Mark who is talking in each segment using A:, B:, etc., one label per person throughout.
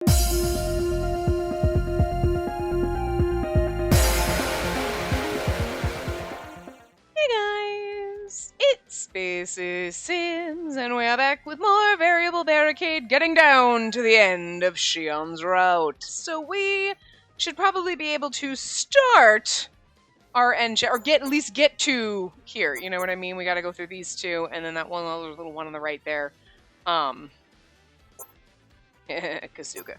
A: It's Spacey Sims, and we are back with more variable Barricade, getting down to the end of Shion's route. So we should probably be able to start our end, or at least get to here. You know what I mean? We got to go through these two, and then that one other little one on the right there. Kazuga.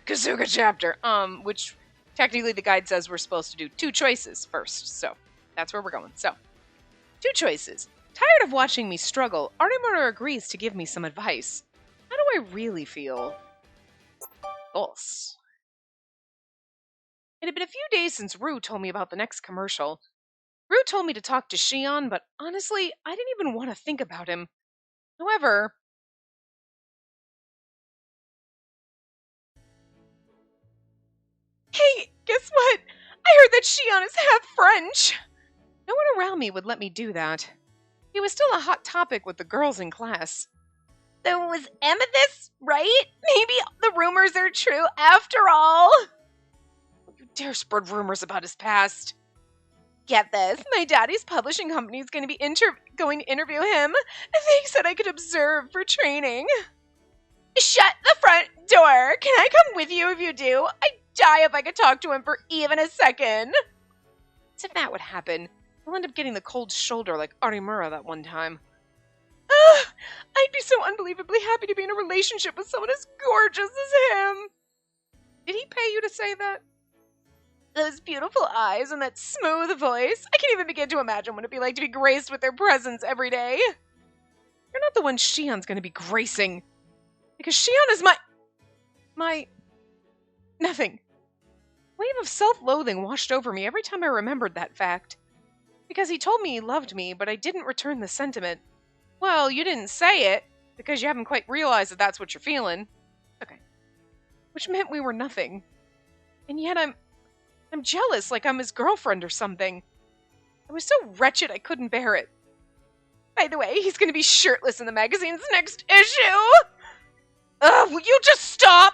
A: Kazuga chapter. Which technically the guide says we're supposed to do 2 choices first, so that's where we're going. So, 2 choices. Tired of watching me struggle, Arimura agrees to give me some advice. How do I really feel? False. It had been a few days since Rue told me about the next commercial. Rue told me to talk to Shion, but honestly, I didn't even want to think about him. However, hey, guess what? I heard that Shion is half French. No one around me would let me do that. He was still a hot topic with the girls in class. So it was Amethyst, right? Maybe the rumors are true after all. Don't you dare spread rumors about his past. Get this, my daddy's publishing company is going to be going to interview him. They said I could observe for training. Shut the front door. Can I come with you if you do? I'd die if I could talk to him for even a second. As if that would happen, I'll end up getting the cold shoulder like Arimura that one time. I'd be so unbelievably happy to be in a relationship with someone as gorgeous as him. Did he pay you to say that? Those beautiful eyes and that smooth voice. I can't even begin to imagine what it'd be like to be graced with their presence every day. You're not the one Shion's going to be gracing. Because Shion is my... nothing. A wave of self-loathing washed over me every time I remembered that fact. Because he told me he loved me, but I didn't return the sentiment. Well, you didn't say it, because you haven't quite realized that that's what you're feeling. Okay. Which meant we were nothing. And yet I'm jealous, like I'm his girlfriend or something. I was so wretched I couldn't bear it. By the way, he's gonna be shirtless in the magazine's next issue! Ugh, will you just stop?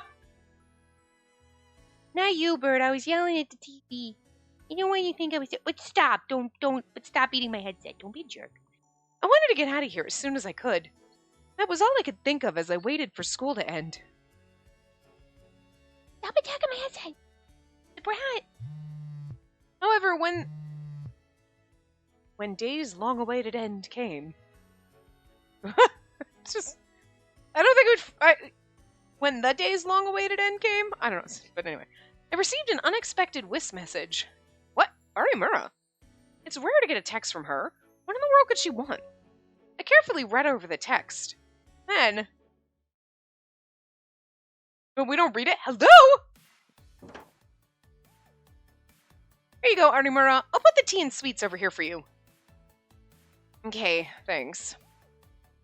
A: Not you, Bird. I was yelling at the TV. You know when you think I was... But stop. Don't... But stop eating my headset. Don't be a jerk. I wanted to get out of here as soon as I could. That was all I could think of as I waited for school to end. Stop attacking my headset. The brat. However, when day's long-awaited end came... it's just... I don't think it would... when the day's long-awaited end came? I don't know. But anyway. I received an unexpected Whis message. What? Arimura? It's rare to get a text from her. What in the world could she want? I carefully read over the text. Then... But we don't read it? Hello? Here you go, Arimura. I'll put the tea and sweets over here for you. Okay, thanks.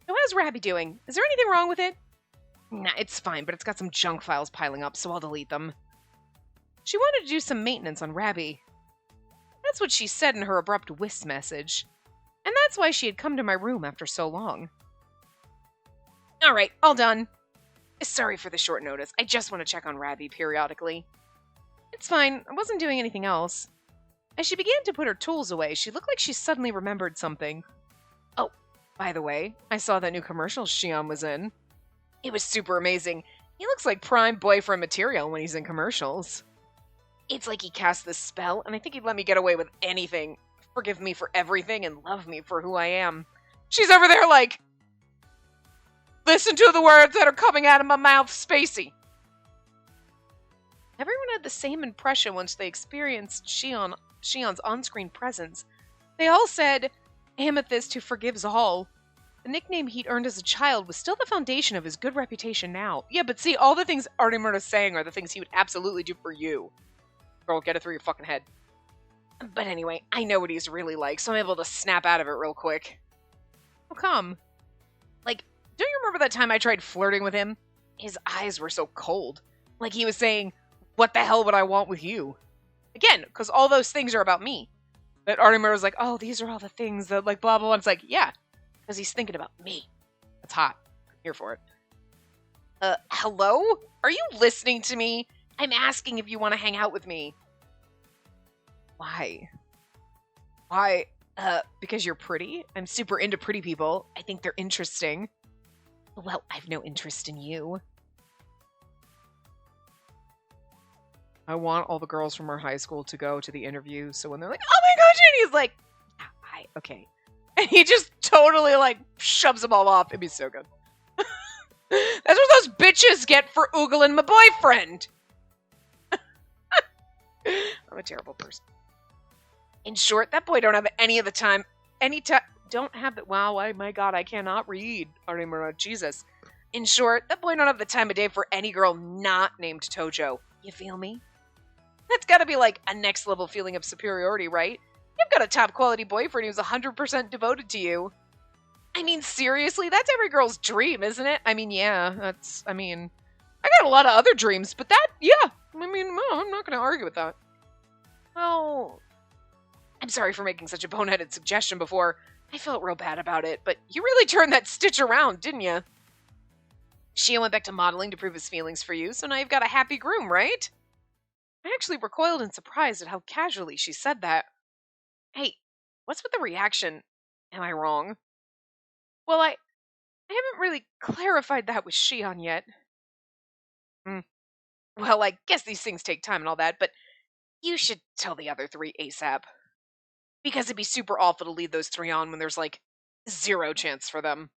A: So how's Rabby doing? Is there anything wrong with it? Nah, it's fine, but it's got some junk files piling up, so I'll delete them. She wanted to do some maintenance on Rabby. That's what she said in her abrupt Whis message. And that's why she had come to my room after so long. Alright, all done. Sorry for the short notice. I just want to check on Rabby periodically. It's fine. I wasn't doing anything else. As she began to put her tools away, she looked like she suddenly remembered something. Oh, by the way, I saw that new commercial Shion was in. It was super amazing. He looks like prime boyfriend material when he's in commercials. It's like he cast this spell, and I think he'd let me get away with anything. Forgive me for everything and love me for who I am. She's over there like... Listen to the words that are coming out of my mouth, Spacey. Everyone had the same impression once they experienced Shion's on-screen presence. They all said, Amethyst who forgives all. The nickname he'd earned as a child was still the foundation of his good reputation now. Yeah, but see, all the things Arimura's saying are the things he would absolutely do for you. Girl, get it through your fucking head. But anyway, I know what he's really like, so I'm able to snap out of it real quick. How come? Like, don't you remember that time I tried flirting with him? His eyes were so cold. Like he was saying, what the hell would I want with you? Again, because all those things are about me. But Arimura was like, oh, these are all the things that, like, blah, blah, blah. It's like, yeah, because he's thinking about me. That's hot. I'm here for it. Hello? Are you listening to me? I'm asking if you want to hang out with me. Why? Why? Because you're pretty? I'm super into pretty people. I think they're interesting. Well, I've no interest in you. I want all the girls from our high school to go to the interview, so when they're like, oh my gosh, and he's like, yeah, hi, okay. And he just totally, like, shoves them all off. It'd be so good. That's what those bitches get for oogling my boyfriend. I'm a terrible person. In short, that boy don't have any of the time. Don't have it. Wow, my God, I cannot read. Jesus. In short, that boy don't have the time of day for any girl not named Tojo. You feel me? That's gotta be like a next level feeling of superiority, right? You've got a top quality boyfriend who's 100% devoted to you. I mean, seriously, that's every girl's dream, isn't it? I mean, yeah, I got a lot of other dreams, but yeah. I mean, well, I'm not gonna argue with that. Well, I'm sorry for making such a boneheaded suggestion before. I felt real bad about it, but you really turned that stitch around, didn't you? Shia went back to modeling to prove his feelings for you, so now you've got a happy groom, right? I actually recoiled in surprise at how casually she said that. Hey, what's with the reaction? Am I wrong? Well, I haven't really clarified that with Shion yet. Well, I guess these things take time and all that, but you should tell the other three ASAP. Because it'd be super awful to lead those three on when there's, like, 0 chance for them.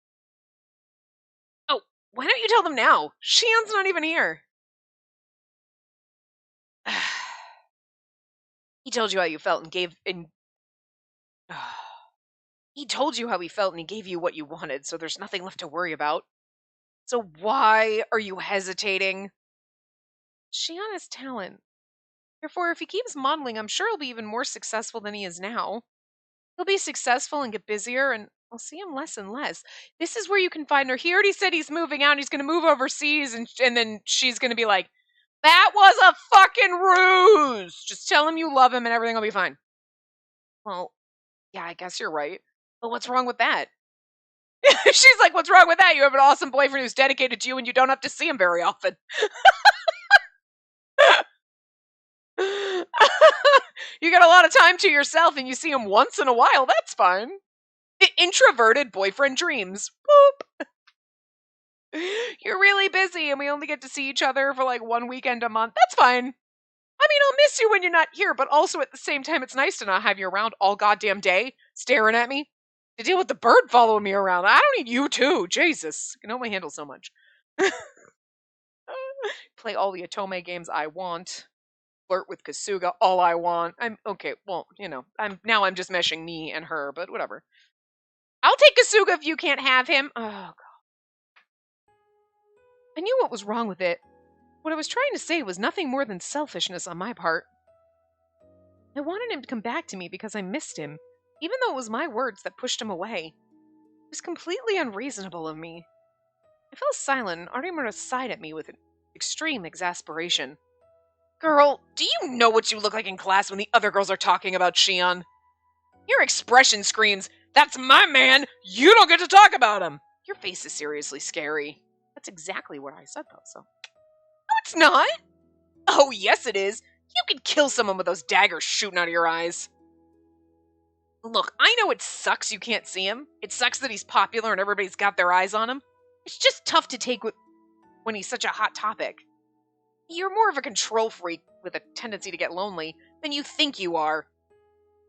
A: Oh, why don't you tell them now? Shion's not even here. He told you how you felt and he told you how he felt and he gave you what you wanted, so there's nothing left to worry about. So why are you hesitating? Shion has talent. Therefore, if he keeps modeling, I'm sure he'll be even more successful than he is now. He'll be successful and get busier, and I'll see him less and less. This is where you can find her. He already said he's moving out, and he's going to move overseas, and then she's going to be like, that was a fucking ruse! Just tell him you love him and everything will be fine. Well, yeah, I guess you're right. But what's wrong with that? She's like, what's wrong with that? You have an awesome boyfriend who's dedicated to you and you don't have to see him very often. You got a lot of time to yourself and you see him once in a while. That's fine. The introverted boyfriend dreams. Boop. You're really busy and we only get to see each other for like 1 weekend a month. That's fine. I mean, I'll miss you when you're not here, but also at the same time, it's nice to not have you around all goddamn day, staring at me. To deal with the bird following me around. I don't need you too. Jesus. I can only handle so much. Play all the Otome games I want. Flirt with Kasuga all I want. I'm okay, well, you know, I'm just meshing me and her, but whatever. I'll take Kasuga if you can't have him. Oh, God. I knew what was wrong with it. What I was trying to say was nothing more than selfishness on my part. I wanted him to come back to me because I missed him, even though it was my words that pushed him away. It was completely unreasonable of me. I fell silent and Artemura sighed at me with extreme exasperation. Girl, do you know what you look like in class when the other girls are talking about Shion? Your expression screams, that's my man, you don't get to talk about him. Your face is seriously scary. That's exactly what I said, though, so. No, it's not. Oh, yes, it is. You could kill someone with those daggers shooting out of your eyes. Look, I know it sucks you can't see him. It sucks that he's popular and everybody's got their eyes on him. It's just tough to take when he's such a hot topic. You're more of a control freak with a tendency to get lonely than you think you are.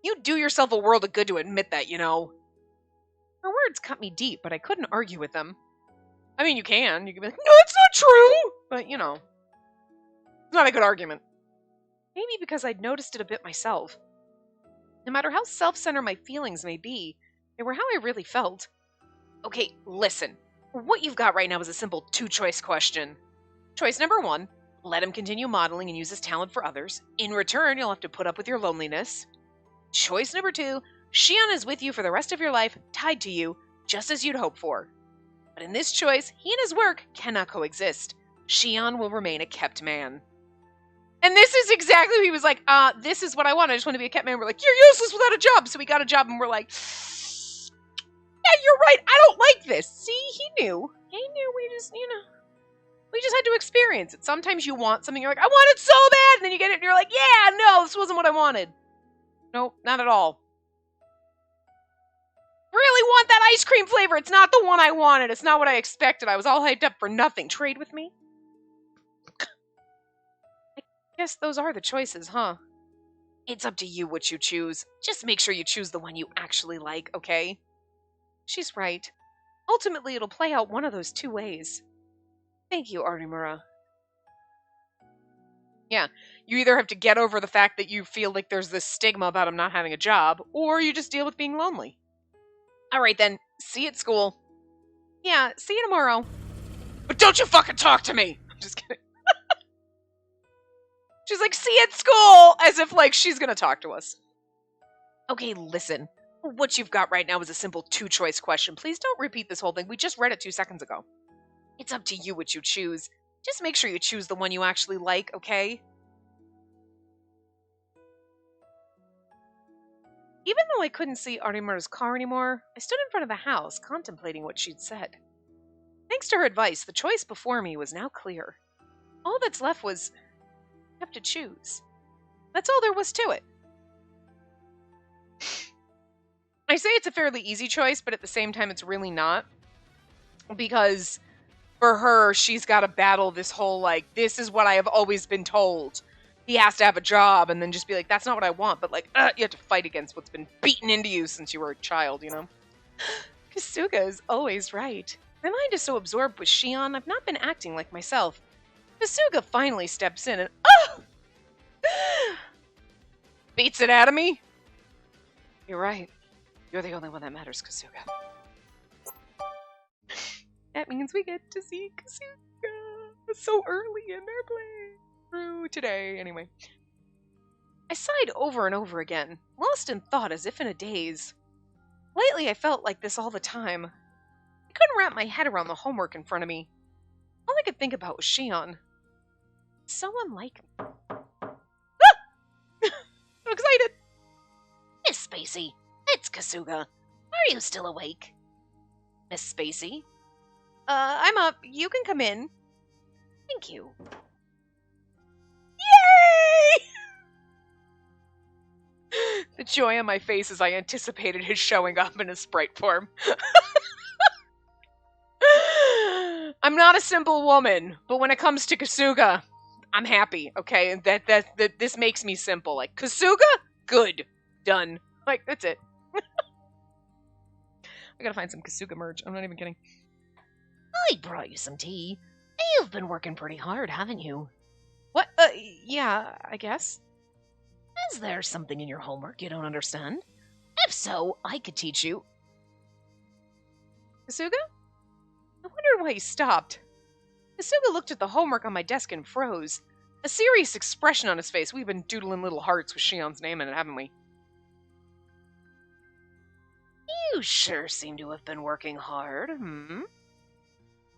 A: You do yourself a world of good to admit that, you know. Her words cut me deep, but I couldn't argue with them. I mean, you can. You can be like, no, it's not true! But, you know, it's not a good argument. Maybe because I'd noticed it a bit myself. No matter how self-centered my feelings may be, they were how I really felt. Okay, listen. What you've got right now is a simple 2-choice question. Choice number 1, let him continue modeling and use his talent for others. In return, you'll have to put up with your loneliness. Choice number 2, Shion is with you for the rest of your life, tied to you, just as you'd hope for. But in this choice, he and his work cannot coexist. Shion will remain a kept man. And this is exactly what he was like, this is what I want. I just want to be a kept man. We're like, you're useless without a job. So we got a job and we're like, yeah, you're right. I don't like this. See, he knew. He knew we just, you know. We just had to experience it. Sometimes you want something, you're like, I want it so bad, and then you get it, and you're like, yeah, no, this wasn't what I wanted. Nope, not at all. Really want that ice cream flavor. It's not the one I wanted. It's not what I expected. I was all hyped up for nothing. Trade with me? I guess those are the choices, huh? It's up to you what you choose. Just make sure you choose the one you actually like, okay? She's right. Ultimately, it'll play out one of those two ways. Thank you, Artemura. Yeah, you either have to get over the fact that you feel like there's this stigma about him not having a job, or you just deal with being lonely. All right, then. See you at school. Yeah, see you tomorrow. But don't you fucking talk to me! I'm just kidding. She's like, see you at school! As if, like, she's gonna talk to us. Okay, listen. What you've got right now is a simple two-choice question. Please don't repeat this whole thing. We just read it 2 seconds ago. It's up to you what you choose. Just make sure you choose the one you actually like, okay? Even though I couldn't see Artemura's car anymore, I stood in front of the house, contemplating what she'd said. Thanks to her advice, the choice before me was now clear. All that's left was I have to choose. That's all there was to it. I say it's a fairly easy choice, but at the same time it's really not. Because for her, she's got to battle this whole, like, this is what I have always been told. He has to have a job, and then just be like, that's not what I want, but, like, you have to fight against what's been beaten into you since you were a child, you know? Kasuga is always right. My mind is so absorbed with Shion, I've not been acting like myself. Kasuga finally steps in and, beats it out of me? You're right. You're the only one that matters, Kasuga. That means we get to see Kasuga so early in their playthrough today. Anyway. I sighed over and over again, lost in thought as if in a daze. Lately I felt like this all the time. I couldn't wrap my head around the homework in front of me. All I could think about was Shion. So unlike me. I'm excited! Miss Spacey, it's Kasuga. Are you still awake? Miss Spacey? I'm up. You can come in. Thank you. Yay! The joy on my face as I anticipated his showing up in his sprite form. I'm not a simple woman, but when it comes to Kasuga, I'm happy, okay? That this makes me simple. Like, Kasuga? Good. Done. Like, that's it. I gotta find some Kasuga merch. I'm not even kidding. I brought you some tea. You've been working pretty hard, haven't you? What? Yeah, I guess. Is there something in your homework you don't understand? If so, I could teach you. Kasuga? I wondered why he stopped. Kasuga looked at the homework on my desk and froze. A serious expression on his face. We've been doodling little hearts with Shion's name in it, haven't we? You sure seem to have been working hard,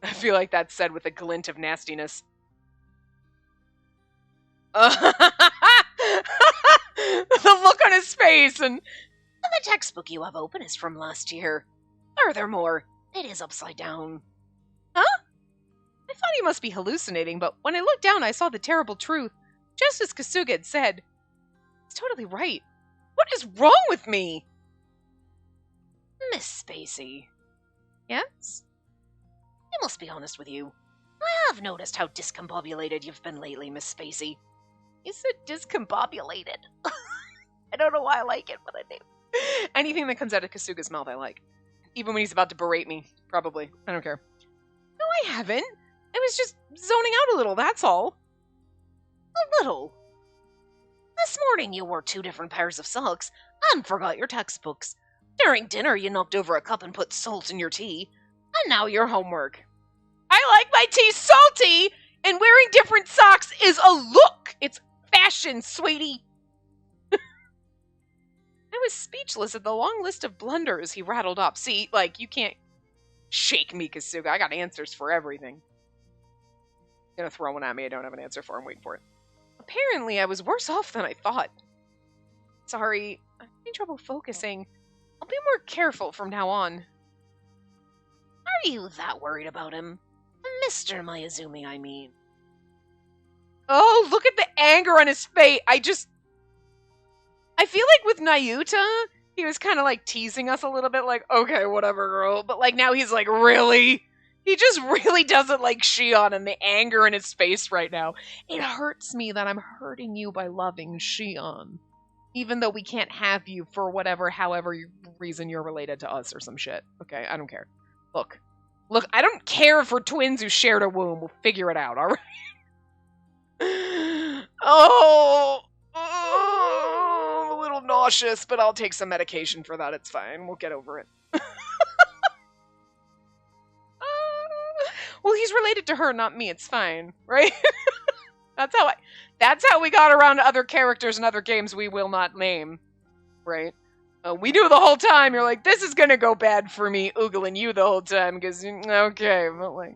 A: I feel like that's said with a glint of nastiness. The look on his face and... The textbook you have open is from last year. Furthermore, it is upside down. Huh? I thought he must be hallucinating, but when I looked down I saw the terrible truth, just as Kasuga had said. He's totally right. What is wrong with me? Miss Spacey. Yes? I must be honest with you. I have noticed how discombobulated you've been lately, Miss Spacey. You said discombobulated. I don't know why I like it, but I do. Anything that comes out of Kasuga's mouth I like. Even when he's about to berate me. Probably. I don't care. No, I haven't. I was just zoning out a little, that's all. A little? This morning you wore 2 different pairs of socks and forgot your textbooks. During dinner you knocked over a cup and put salt in your tea. And now your homework. I like my tea salty, and wearing different socks is a look. It's fashion, sweetie. I was speechless at the long list of blunders he rattled up. See, like, you can't shake me, Kasuga. I got answers for everything. Gonna throw one at me I don't have an answer for. I'm waiting for it. Apparently, I was worse off than I thought. Sorry, I'm having trouble focusing. I'll be more careful from now on. Are you that worried about him?
B: Mr. Mayuzumi, I mean.
A: Oh, look at the anger on his face. I feel like with Nayuta, he was kind of like teasing us a little bit, like, okay, whatever, girl. But like now he's like, really? He just really doesn't like Shion, and the anger in his face right now. It hurts me that I'm hurting you by loving Shion. Even though we can't have you for however reason you're related to us or some shit. Okay, I don't care. Look, I don't care if we're twins who shared a womb. We'll figure it out, alright? Oh, I'm a little nauseous, but I'll take some medication for that. It's fine. We'll get over it. Well, he's related to her, not me. It's fine, right? That's how we got around to other characters in other games we will not name, right? We knew the whole time. You're like, this is gonna go bad for me, oogling you the whole time, because okay, but like,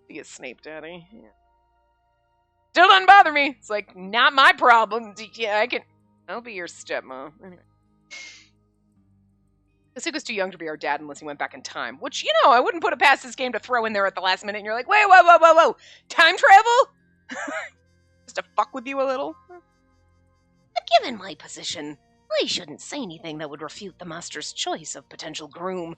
A: be a Snape daddy. Yeah. Still doesn't bother me. It's like not my problem. Yeah, I'll be your stepmom. Anyway. Kasuga's too young to be our dad unless he went back in time. Which, I wouldn't put it past this game to throw in there at the last minute and you're like, wait, whoa. Time travel? Just to fuck with you a little?
B: But given my position, I shouldn't say anything that would refute the master's choice of potential groom.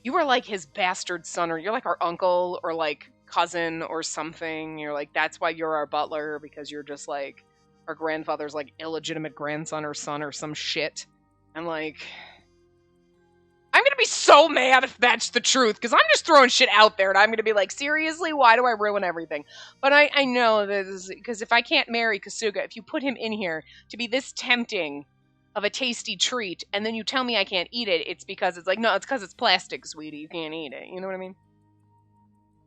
A: You are like his bastard son, or you're like our uncle, or like cousin, or something. You're like, that's why you're our butler, because you're just like our grandfather's like illegitimate grandson or son or some shit. And like, I'm gonna be so mad if that's the truth, because I'm just throwing shit out there, and I'm gonna be like, seriously, why do I ruin everything? But I know this, because if I can't marry Kasuga, if you put him in here to be this tempting of a tasty treat, and then you tell me I can't eat it, it's because it's like, no, it's because it's plastic, sweetie, you can't eat it, you know what I mean?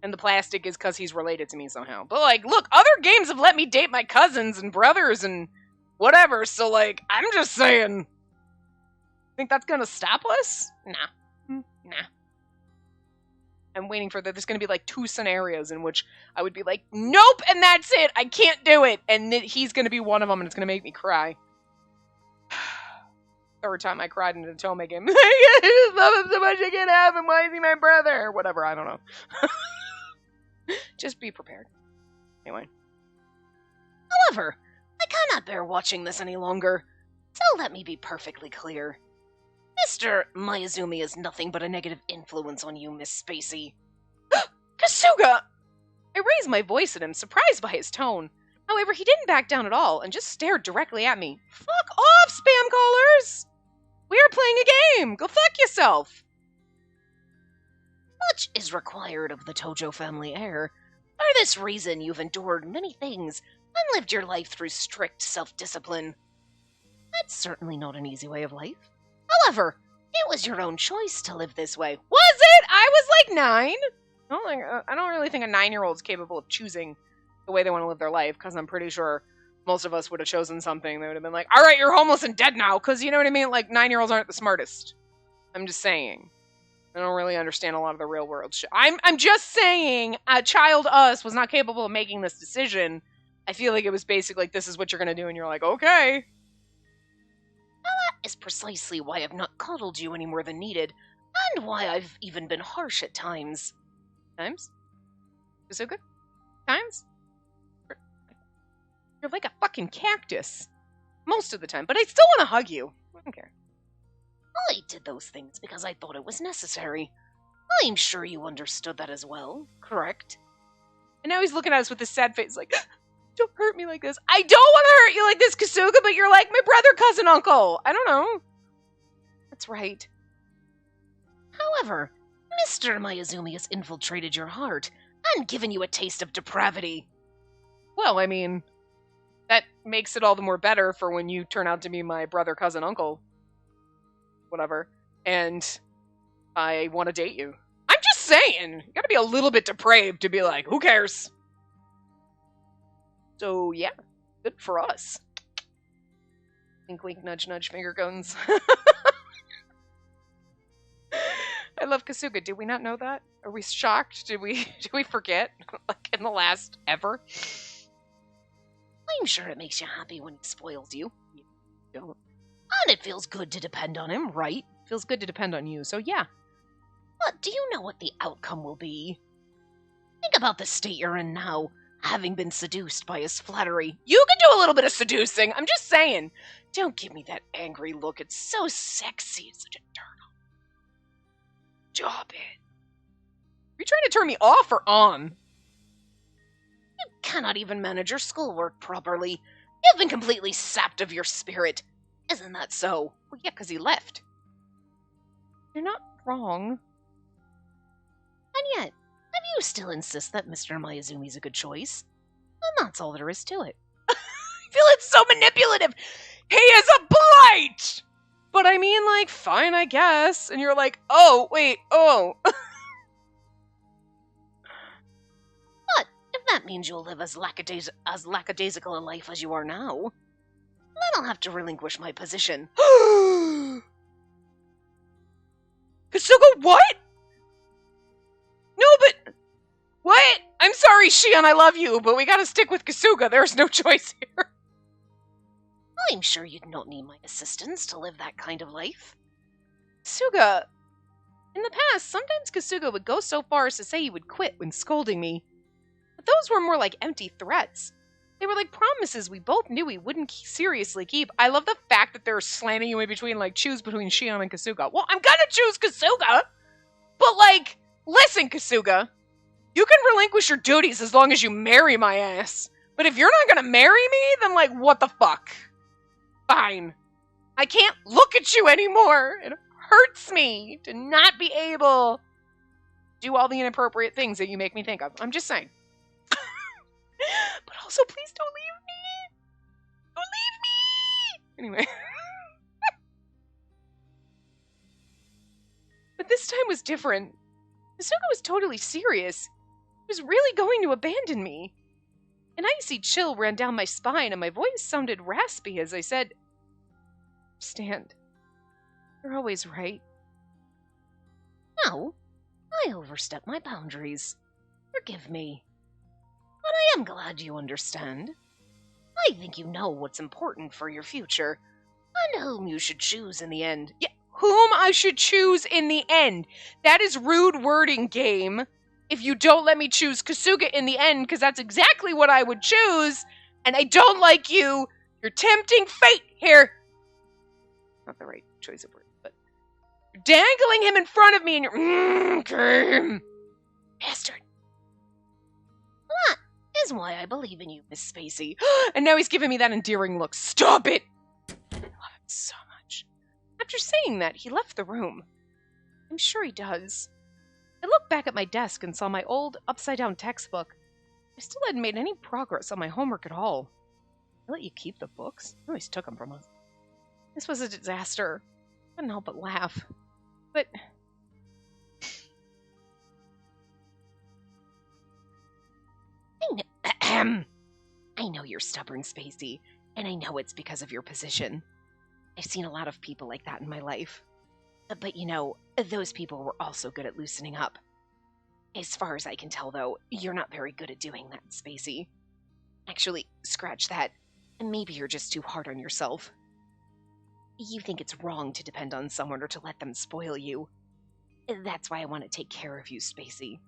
A: And the plastic is because he's related to me somehow. But like, look, other games have let me date my cousins and brothers and whatever, so like, I'm just saying... Think that's gonna stop us? Nah. I'm waiting for there's gonna be like 2 scenarios in which I would be like, nope, and that's it, I can't do it, and he's gonna be one of them, and it's gonna make me cry. Third time I cried in a Tome game. I just love him so much, I can't have him, why is he my brother? Or whatever, I don't know. Just be prepared. Anyway.
B: However, I cannot bear watching this any longer, so let me be perfectly clear. Mr. Mayuzumi is nothing but a negative influence on you, Miss Spacey.
A: Kasuga! I raised my voice at him, surprised by his tone. However, he didn't back down at all and just stared directly at me. Fuck off, spam callers! We are playing a game! Go fuck yourself!
B: Much is required of the Tojo family heir. For this reason, you've endured many things and lived your life through strict self-discipline. That's certainly not an easy way of life. However, it was your own choice to live this way.
A: Was it? I was like 9. I don't really think a 9-year-old is capable of choosing the way they want to live their life, because I'm pretty sure most of us would have chosen something that would have been like, all right, you're homeless and dead now, because you know what I mean? Like, 9-year-olds aren't the smartest. I'm just saying. I don't really understand a lot of the real world shit. I'm just saying a child us was not capable of making this decision. I feel like it was basically like, this is what you're going to do, and you're like, okay.
B: Is precisely why I've not coddled you any more than needed, and why I've even been harsh at times.
A: Times? Kasuga? Times? You're like a fucking cactus. Most of the time, but I still want to hug you. I don't care.
B: I did those things because I thought it was necessary. I'm sure you understood that as well, correct?
A: And now he's looking at us with this sad face like, don't hurt me like this. I don't want to hurt you like this, Kasuga, but you're like my brother, cousin, uncle. I don't know. That's right.
B: However, Mr. Mayuzumi has infiltrated your heart and given you a taste of depravity.
A: Well, I mean, that makes it all the more better for when you turn out to be my brother, cousin, uncle. Whatever. And I want to date you. I'm just saying. You gotta be a little bit depraved to be like, who cares? So, yeah. Good for us. Wink, wink, nudge, nudge, finger guns. I love Kasuga. Did we not know that? Are we shocked? Did we forget? Like, in the last ever?
B: I'm sure it makes you happy when he spoils you. You don't. And it feels good to depend on him, right?
A: Feels good to depend on you, so yeah.
B: But do you know what the outcome will be? Think about the state you're in now, having been seduced by his flattery.
A: You can do a little bit of seducing. I'm just saying. Don't give me that angry look. It's so sexy. It's such a turtle. Stop it. Are you trying to turn me off or on?
B: You cannot even manage your schoolwork properly. You've been completely sapped of your spirit. Isn't that so?
A: Well, yeah, because he left. You're not wrong.
B: And yet, you still insist that Mr. Miyazumi's a good choice. And that's all there is to it.
A: I feel it's so manipulative. He is a blight! But I mean, like, fine, I guess. And you're like, oh, wait, oh.
B: But if that means you'll live as lackadaisical a life as you are now, then I'll have to relinquish my position.
A: Kasuga, what? No, but... What? I'm sorry, Shion, I love you, but we gotta stick with Kasuga. There's no choice here.
B: I'm sure you'd not need my assistance to live that kind of life.
A: Kasuga... In the past, sometimes Kasuga would go so far as to say he would quit when scolding me. But those were more like empty threats. They were like promises we both knew we wouldn't seriously keep. I love the fact that they're slamming you in between, like, choose between Shion and Kasuga. Well, I'm gonna choose Kasuga! But, like, listen, Kasuga. You can relinquish your duties as long as you marry my ass. But if you're not gonna marry me, then, like, what the fuck? Fine. I can't look at you anymore. It hurts me to not be able to do all the inappropriate things that you make me think of. I'm just saying. But also, please don't leave me. Don't leave me. Anyway. But this time was different. Kasuga was totally serious. He was really going to abandon me. An icy chill ran down my spine, and my voice sounded raspy as I said, "Stand. You're always right."
B: No, I overstepped my boundaries. Forgive me. But I am glad you understand. I think you know what's important for your future, and whom you should choose in the end.
A: Yeah, whom I should choose in the end. That is rude wording, game. If you don't let me choose Kasuga in the end, because that's exactly what I would choose, and I don't like you, you're tempting fate here. Not the right choice of words, but you're dangling him in front of me, and you're game.
B: Bastard. That is why I believe in you, Miss Spacey.
A: And now he's giving me that endearing look. Stop it! I love it so much. After saying that, he left the room. I'm sure he does. I looked back at my desk and saw my old, upside-down textbook. I still hadn't made any progress on my homework at all. I let you keep the books? You always took them from us. This was a disaster. I couldn't help but laugh. But...
B: I know you're stubborn, Spacey, and I know it's because of your position. I've seen a lot of people like that in my life. But you know, those people were also good at loosening up. As far as I can tell, though, you're not very good at doing that, Spacey. Actually, scratch that. Maybe you're just too hard on yourself. You think it's wrong to depend on someone or to let them spoil you. That's why I want to take care of you, Spacey.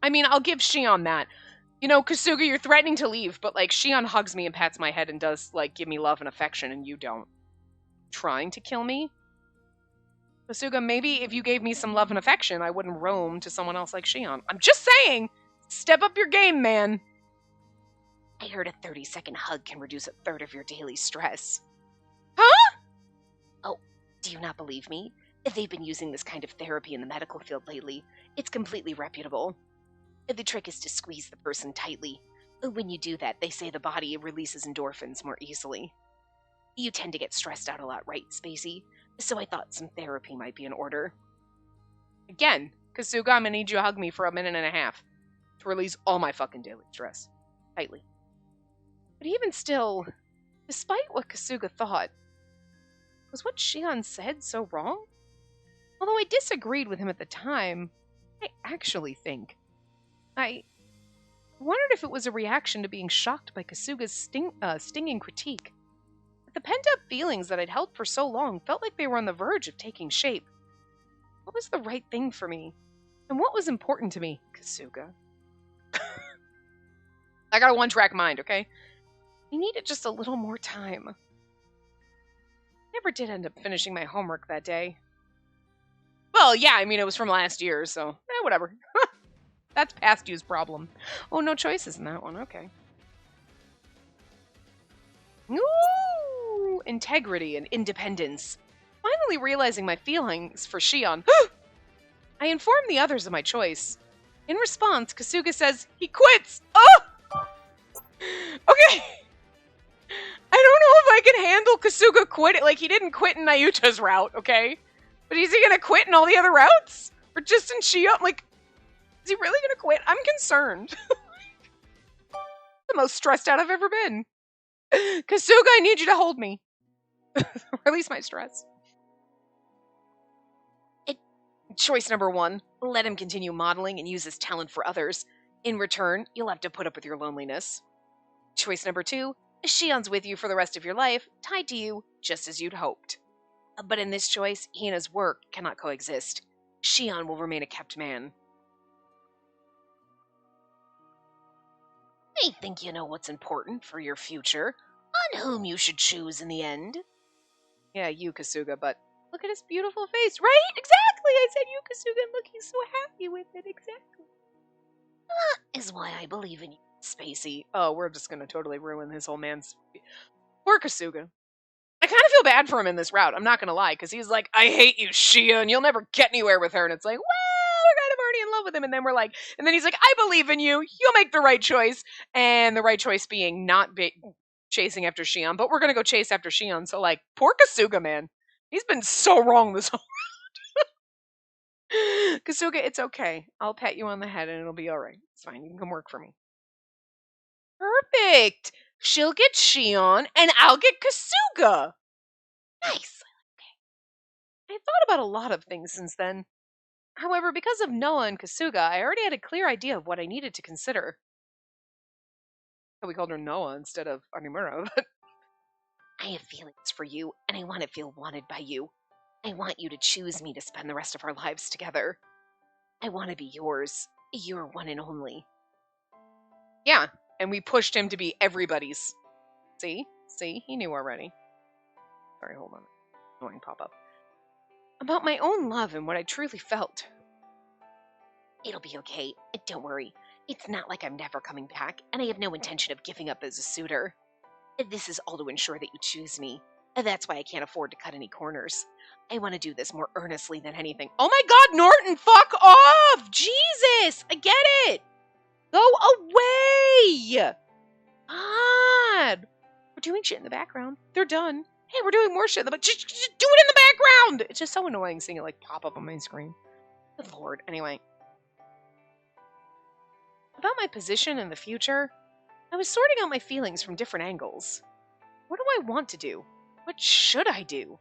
A: I mean, I'll give Shion that. You know, Kasuga, you're threatening to leave, but, like, Shion hugs me and pats my head and does, like, give me love and affection, and you don't. Trying to kill me? Kasuga, maybe if you gave me some love and affection, I wouldn't roam to someone else like Shion. I'm just saying! Step up your game, man!
B: I heard a 30-second hug can reduce a third of your daily stress.
A: Huh?
B: Oh, do you not believe me? They've been using this kind of therapy in the medical field lately. It's completely reputable. The trick is to squeeze the person tightly. When you do that, they say the body releases endorphins more easily. You tend to get stressed out a lot, right, Spacey? So I thought some therapy might be in order.
A: Again, Kasuga, I'm gonna need you to hug me for a minute and a half to release all my fucking daily stress. Tightly. But even still, despite what Kasuga thought, was what Shion said so wrong? Although I disagreed with him at the time, I actually think I wondered if it was a reaction to being shocked by Kasuga's stinging critique. But the pent-up feelings that I'd held for so long felt like they were on the verge of taking shape. What was the right thing for me? And what was important to me, Kasuga? I got a one-track mind, okay? I needed just a little more time. Never did end up finishing my homework that day. Well, yeah, I mean, it was from last year, so whatever. That's past you's problem. Oh, no choices in that one. Okay. Ooh, integrity and independence. Finally realizing my feelings for Shion, I informed the others of my choice. In response, Kasuga says he quits. Oh! Okay. I don't know if I can handle Kasuga quitting. Like, he didn't quit in Nayuta's route, okay? But is he gonna quit in all the other routes? Or just in Shion? Like, is he really gonna quit? I'm concerned. The most stressed out I've ever been. Kasuga, I need you to hold me. Release my stress. Choice number 1, let him continue modeling and use his talent for others. In return, you'll have to put up with your loneliness. Choice number 2, Shion's with you for the rest of your life, tied to you, just as you'd hoped. But in this choice, he and his work cannot coexist. Shion will remain a kept man.
B: I think you know what's important for your future, on whom you should choose in the end.
A: Yeah, you, Kasuga, but look at his beautiful face, right? Exactly! I said you, Kasuga, and look, he's so happy with it, exactly.
B: That is why I believe in you, Spacey.
A: Oh, we're just gonna totally ruin his whole man's... Poor Kasuga. I kind of feel bad for him in this route, I'm not gonna lie, because he's like, I hate you, Shia, and you'll never get anywhere with her, and it's like, well, we're kind of already in love with him, and then we're like, and then he's like, I believe in you, you'll make the right choice, and the right choice being not chasing after Shion, but we're gonna go chase after Shion, so like, poor Kasuga, man. He's been so wrong this whole round. Kasuga, it's okay. I'll pat you on the head and it'll be alright. It's fine, you can come work for me. Perfect! She'll get Shion, and I'll get Kasuga! Nice! Okay. I thought about a lot of things since then. However, because of Noah and Kasuga, I already had a clear idea of what I needed to consider. We called her Noah instead of Animura, but...
B: I have feelings for you, and I want to feel wanted by you. I want you to choose me to spend the rest of our lives together. I want to be yours, your one and only.
A: Yeah, and we pushed him to be everybody's. See? He knew already. Sorry, hold on. Annoying pop-up. About my own love and what I truly felt.
B: It'll be okay, don't worry. It's not like I'm never coming back, and I have no intention of giving up as a suitor. This is all to ensure that you choose me. That's why I can't afford to cut any corners. I want to do this more earnestly than anything.
A: Oh my god, Norton, fuck off! Jesus! I get it! Go away! God! We're doing shit in the background. They're done. Hey, we're doing more shit in the background. Just do it in the background! It's just so annoying seeing it like pop up on my screen. Good lord. Anyway. About my position in the future, I was sorting out my feelings from different angles. What do I want to do? What should I do?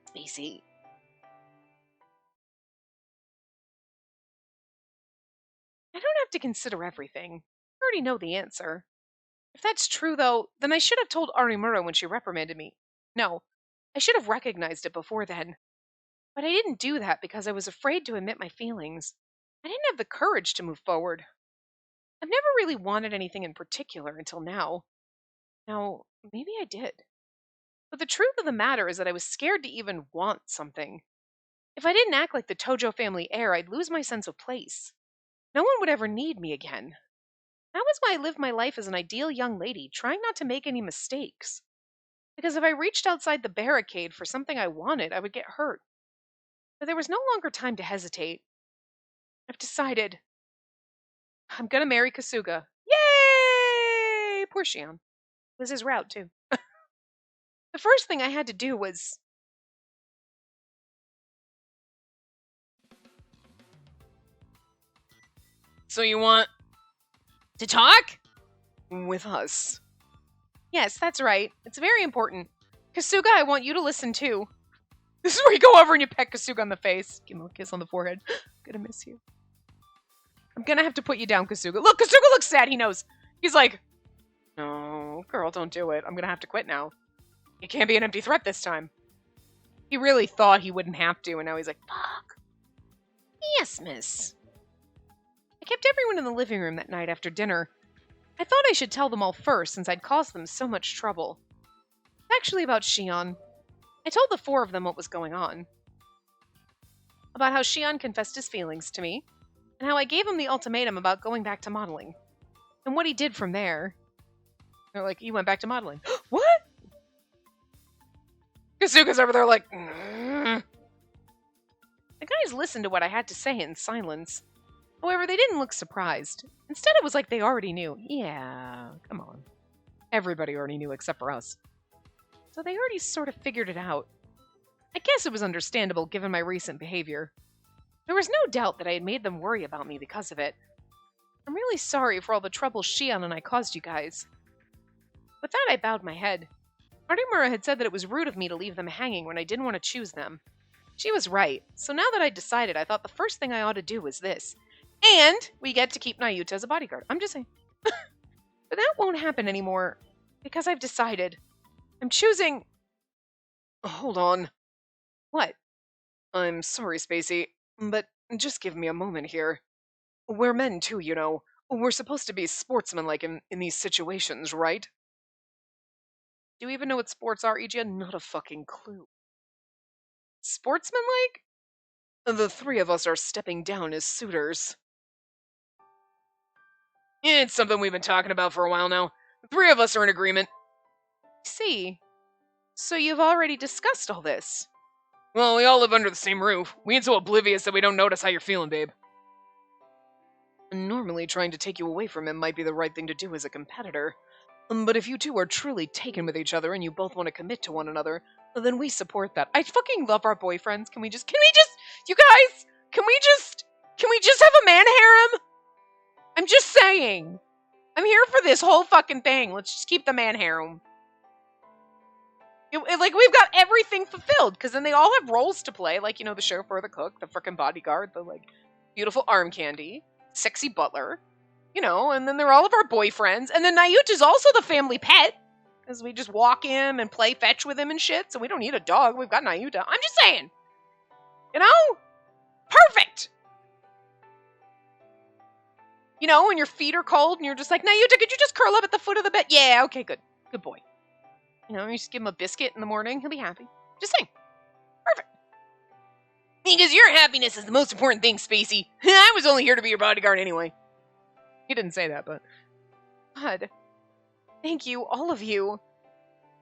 B: Spacey.
A: I don't have to consider everything. I already know the answer. If that's true, though, then I should have told Arimura when she reprimanded me. No, I should have recognized it before then. But I didn't do that because I was afraid to admit my feelings. I didn't have the courage to move forward. I've never really wanted anything in particular until now. Now, maybe I did. But the truth of the matter is that I was scared to even want something. If I didn't act like the Tojo family heir, I'd lose my sense of place. No one would ever need me again. That was why I lived my life as an ideal young lady, trying not to make any mistakes. Because if I reached outside the barricade for something I wanted, I would get hurt. But there was no longer time to hesitate. I've decided. I'm gonna marry Kasuga. Yay! Poor Shion. It was his route, too. The first thing I had to do was... So you want to talk? With us. Yes, that's right. It's very important. Kasuga, I want you to listen too. This is where you go over and you peck Kasuga on the face. Give him a kiss on the forehead. Gonna miss you. I'm gonna have to put you down, Kasuga. Look, Kasuga looks sad, he knows. He's like, no, girl, don't do it. I'm gonna have to quit now. It can't be an empty threat this time. He really thought he wouldn't have to, and now he's like, fuck.
B: Yes, miss.
A: I kept everyone in the living room that night after dinner. I thought I should tell them all first since I'd caused them so much trouble. It's actually about Shion. I told the 4 of them what was going on. About how Shion confessed his feelings to me, and how I gave him the ultimatum about going back to modeling. And what he did from there. They're like, you went back to modeling. What? Kasuga's over there like, The guys listened to what I had to say in silence. However, they didn't look surprised. Instead, it was like they already knew. Yeah, come on. Everybody already knew except for us. So they already sort of figured it out. I guess it was understandable given my recent behavior. There was no doubt that I had made them worry about me because of it. I'm really sorry for all the trouble Shion and I caused you guys. With that, I bowed my head. Artemura had said that it was rude of me to leave them hanging when I didn't want to choose them. She was right, so now that I'd decided, I thought the first thing I ought to do was this. And we get to keep Nayuta as a bodyguard. I'm just saying. But that won't happen anymore, because I've decided. I'm choosing... Hold on. What? I'm sorry, Spacey, but just give me a moment here. We're men too, you know. We're supposed to be sportsmanlike in these situations, right? Do you even know what sports are, Ija? Not a fucking clue. Sportsmanlike? The 3 of us are stepping down as suitors. It's something we've been talking about for a while now. The 3 of us are in agreement. See. So you've already discussed all this. Well, we all live under the same roof. We ain't so oblivious that we don't notice how you're feeling, babe. Normally, trying to take you away from him might be the right thing to do as a competitor. But if you two are truly taken with each other and you both want to commit to one another, then we support that. I fucking love our boyfriends. You guys, can we just have a man harem? I'm just saying. I'm here for this whole fucking thing. Let's just keep the man harem. Like, we've got everything fulfilled, because then they all have roles to play, like, you know, the chauffeur, the cook, the frickin' bodyguard, the, like, beautiful arm candy, sexy butler, you know, and then they're all of our boyfriends, and then Nayuta's also the family pet, because we just walk him and play fetch with him and shit, so we don't need a dog, we've got Nayuta. I'm just saying. You know? Perfect! You know, when your feet are cold and you're just like, Nayuta, could you just curl up at the foot of the bed? Yeah, okay, good. Good boy. You know, you just give him a biscuit in the morning, he'll be happy. Just saying. Perfect. Because your happiness is the most important thing, Spacey. I was only here to be your bodyguard anyway. He didn't say that, but... God. Thank you, all of you.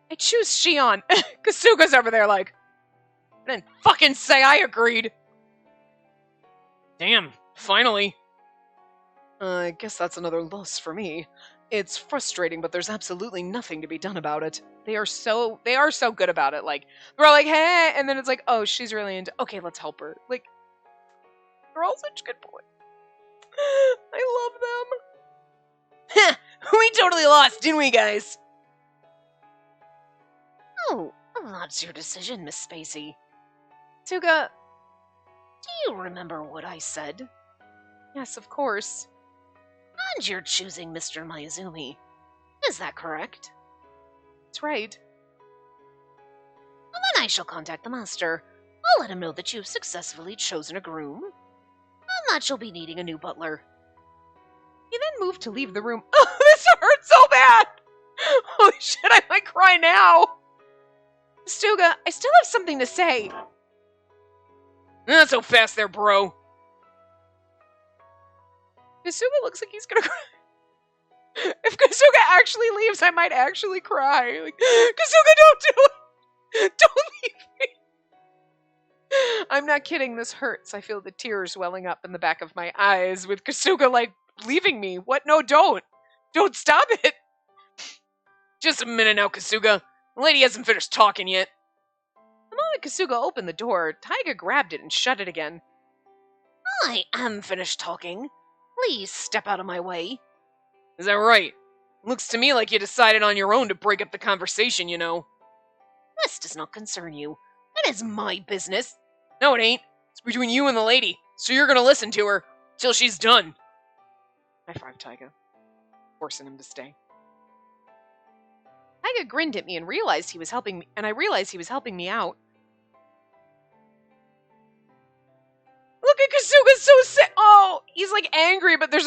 A: I choose Shion. Kasuga's over there like... And then fucking say I agreed. Damn, finally. I guess that's another loss for me. It's frustrating, but there's absolutely nothing to be done about it. They are so good about it. Like, they're all like, hey, and then it's like, oh, she's really into, okay, let's help her. Like, they're all such good boys. I love them. We totally lost, didn't we, guys?
B: Oh, that's your decision, Miss Spacey.
A: Tuga.
B: Do you remember what I said?
A: Yes, of course.
B: And you're choosing Mr. Mayuzumi. Is that correct?
A: That's right.
B: Well, then I shall contact the master. I'll let him know that you've successfully chosen a groom, and that you'll be needing a new butler.
A: He then moved to leave the room. Oh, this hurts so bad! Holy shit, I might cry now! Stuga, I still have something to say. Not so fast there, bro. Kasuga looks like he's gonna cry. If Kasuga actually leaves, I might actually cry. Like, Kasuga, don't do it! Don't leave me! I'm not kidding, this hurts. I feel the tears welling up in the back of my eyes with Kasuga, like, leaving me. What? No, don't! Don't stop it! Just a minute now, Kasuga. The lady hasn't finished talking yet. The moment Kasuga opened the door, Taiga grabbed it and shut it again.
B: I am finished talking. Please step out of my way.
A: Is that right? Looks to me like you decided on your own to break up the conversation, you know.
B: This does not concern you. It is my business.
A: No, it ain't. It's between you and the lady, so you're gonna listen to her till she's done. High five, Taiga. Forcing him to stay. Taiga grinned at me and realized he was helping me, and I realized he was helping me out. Look at Kasuga, so sick. Oh, he's like angry, but there's